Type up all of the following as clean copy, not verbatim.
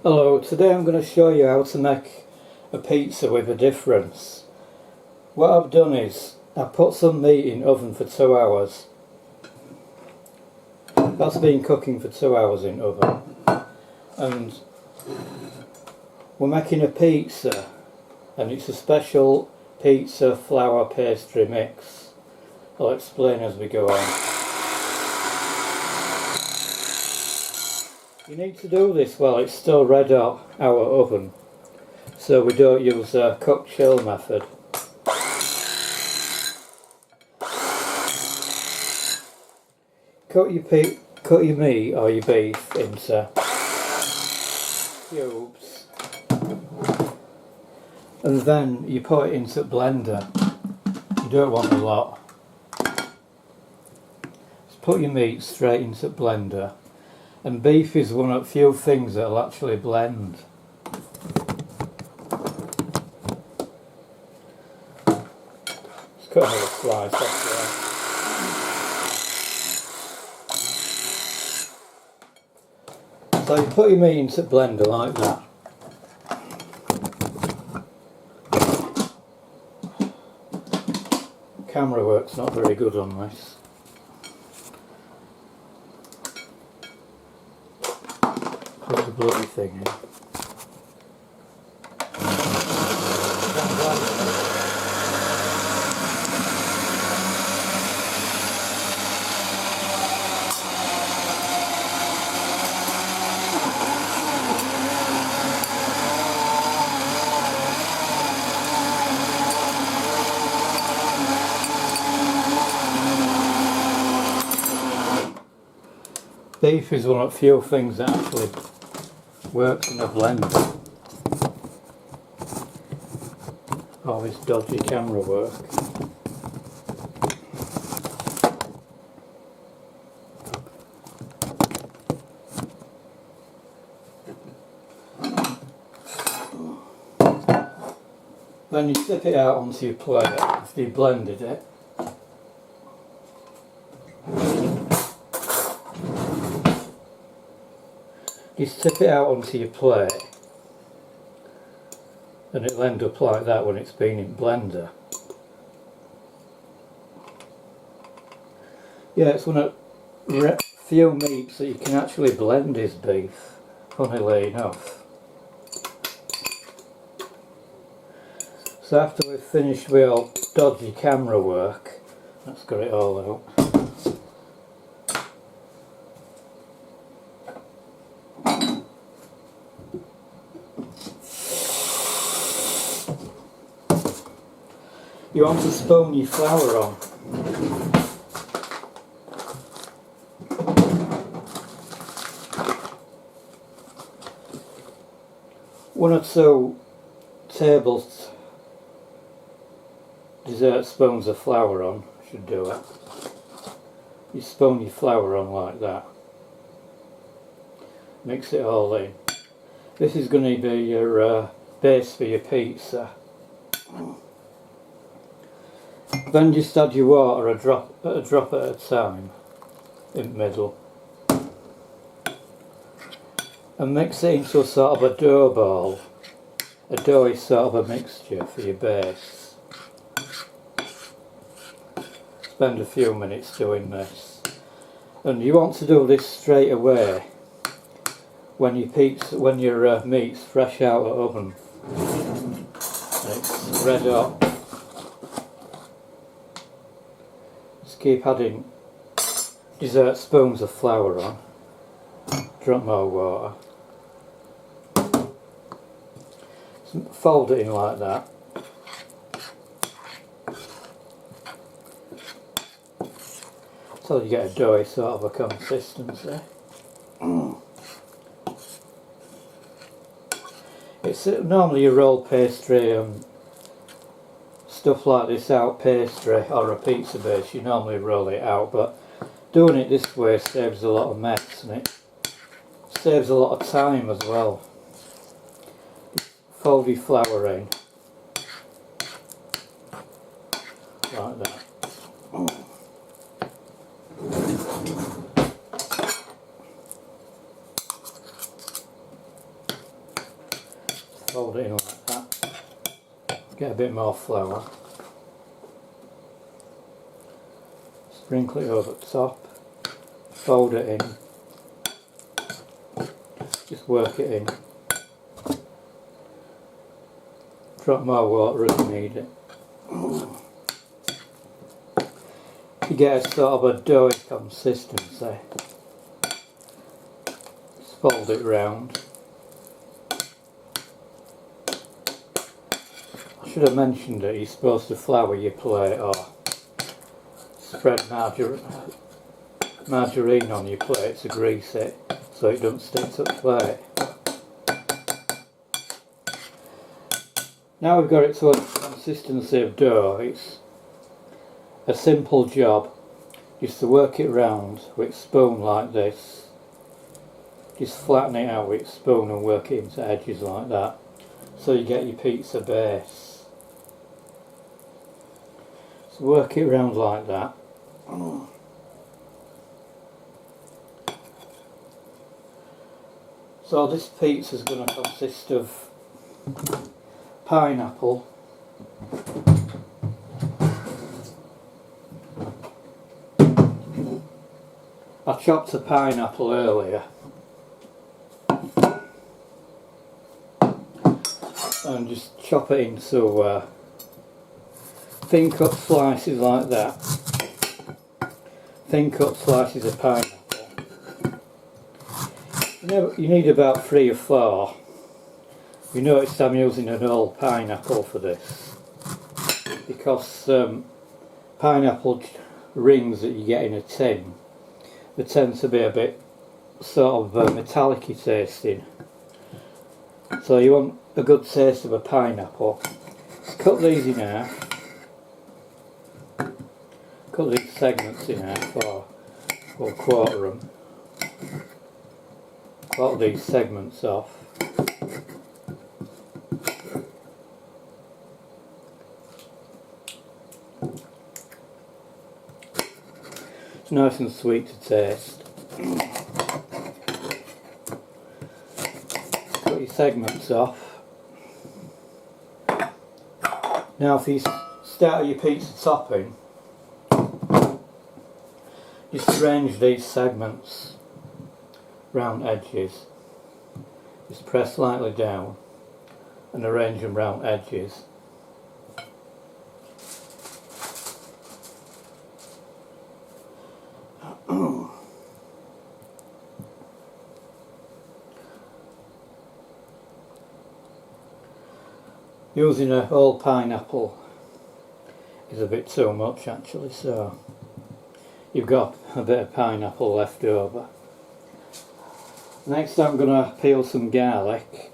Hello, today I'm going to show you how to make a pizza with a difference. What I've done is I put some meat in the oven for 2 hours. That's been cooking for 2 hours in the oven. And we're making a pizza, and it's a special pizza flour pastry mix. I'll explain as we go on. You need to do this while it's still red hot our oven, so we don't use a cook chill method. Cut your meat or your beef into cubes, and then you put it into a blender. You don't want a lot. Just put your meat straight into a blender. And beef is one of the few things that will actually blend. Just cut another slice off there. So you put your meat into the blender like that. Camera work's not very good on this. Put the bloody thing in. Beef is one of the few things that actually works in a blender. All this dodgy camera work. Then you tip it out onto your plate after you blended it. You tip it out onto your plate, and it'll end up like that when it's been in blender. Yeah, it's one of the few meats that you can actually blend is beef, funnily enough. So after we've finished with all dodgy camera work, let's get it all out. You want to spoon your flour on. One or two dessert spoons of flour on should do it. You spoon your flour on like that. Mix it all in. This is going to be your base for your pizza. Then just add your water a drop at a time in the middle, and mix it into a sort of a dough ball, a doughy sort of a mixture for your base. Spend a few minutes doing this, and you want to do this straight away when your meat's fresh out of the oven and it's red hot. Keep adding dessert spoons of flour on, drop more water, fold it in like that, so you get a doughy sort of a consistency. It's normally a roll pastry and stuff like this out, pastry or a pizza base, you normally roll it out, but doing it this way saves a lot of mess and it saves a lot of time as well. Fold your flour in like that. Fold it in like that. Get a bit more flour. Sprinkle it over the top. Fold it in. Just work it in. Drop more water if you need it. You get a sort of a doughy consistency. Just fold it round. I should have mentioned that you're supposed to flour your plate or spread margarine on your plate to grease it so it doesn't stick to the plate. Now we've got it to a consistency of dough, it's a simple job just to work it round with a spoon like this. Just flatten it out with a spoon and work it into edges like that so you get your pizza base. So work it round like that. So this pizza is going to consist of pineapple, I chopped a pineapple earlier and just chop it into thin cut slices like that. Thin cut slices of pineapple. You need about 3 or 4. You notice I'm using an old pineapple for this because pineapple rings that you get in a tin, they tend to be a bit sort of metallic-y tasting. So you want a good taste of a pineapple. Cut these in half. Cut these segments in half or quarter them. Quarter these segments off. It's nice and sweet to taste. Cut your segments off. Now if you start your pizza topping, just arrange these segments round edges. Just press lightly down and arrange them round edges. Using a whole pineapple is a bit too much actually, so you've got a bit of pineapple left over. Next I'm going to peel some garlic.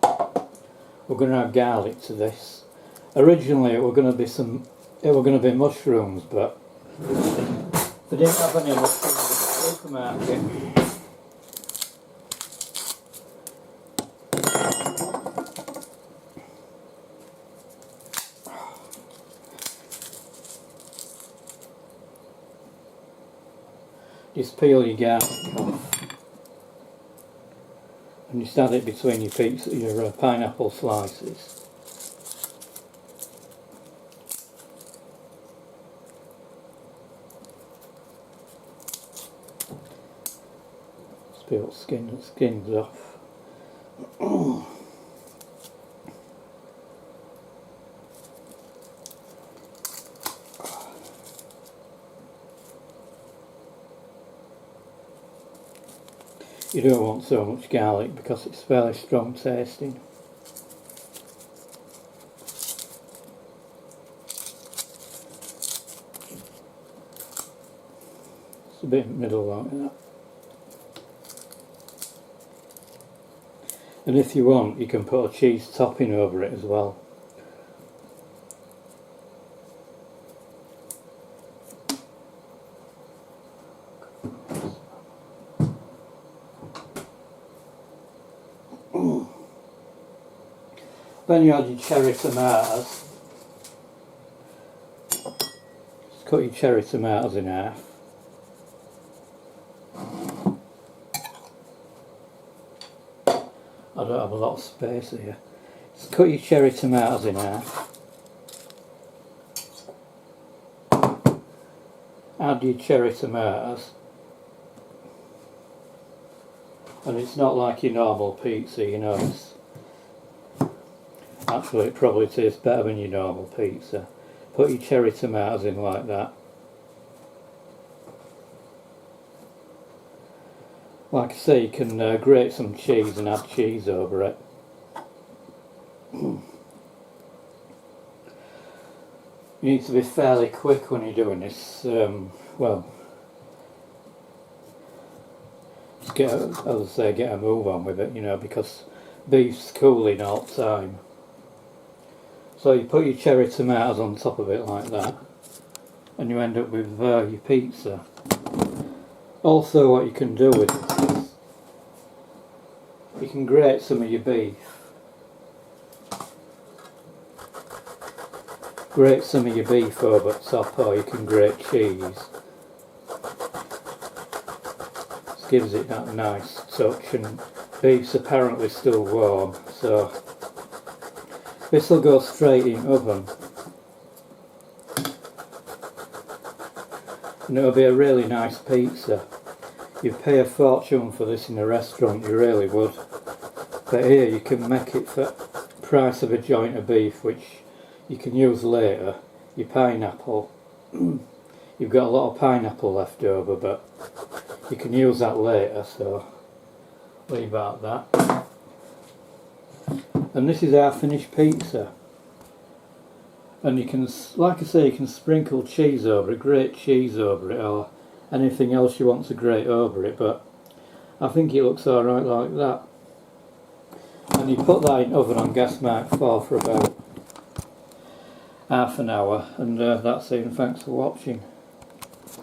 We're going to add garlic to this. Originally it were going to be mushrooms, but they didn't have any mushrooms at the supermarket. Just peel your garlic off and just add it between your pineapple slices. Just peel the skins off. You don't want so much garlic because it's fairly strong tasting. It's a bit in the middle like that. And if you want, you can put a cheese topping over it as well. Then you add your cherry tomatoes. Just cut your cherry tomatoes in half. I don't have a lot of space here. Just cut your cherry tomatoes in half. Add your cherry tomatoes. And it's not like your normal pizza, you know. Actually, it probably tastes better than your normal pizza. Put your cherry tomatoes in like that. Like I say, you can grate some cheese and add cheese over it. You need to be fairly quick when you're doing this. Well, just get a move on with it, you know, because beef's cooling all the time. So you put your cherry tomatoes on top of it like that, and you end up with your pizza. Also, what you can do with it is you can grate some of your beef. Grate some of your beef over the top, or you can grate cheese. This gives it that nice touch, and beef's apparently still warm, so this will go straight in oven. And it'll be a really nice pizza. You'd pay a fortune for this in a restaurant, you really would. But here you can make it for the price of a joint of beef, which you can use later. Your pineapple. You've got a lot of pineapple left over, but you can use that later, so leave out that. And this is our finished pizza. And you can, like I say, you can sprinkle cheese over it, grate cheese over it, or anything else you want to grate over it, but I think it looks alright like that. And you put that in oven on gas mark 4 for about half an hour, and that's it, and thanks for watching.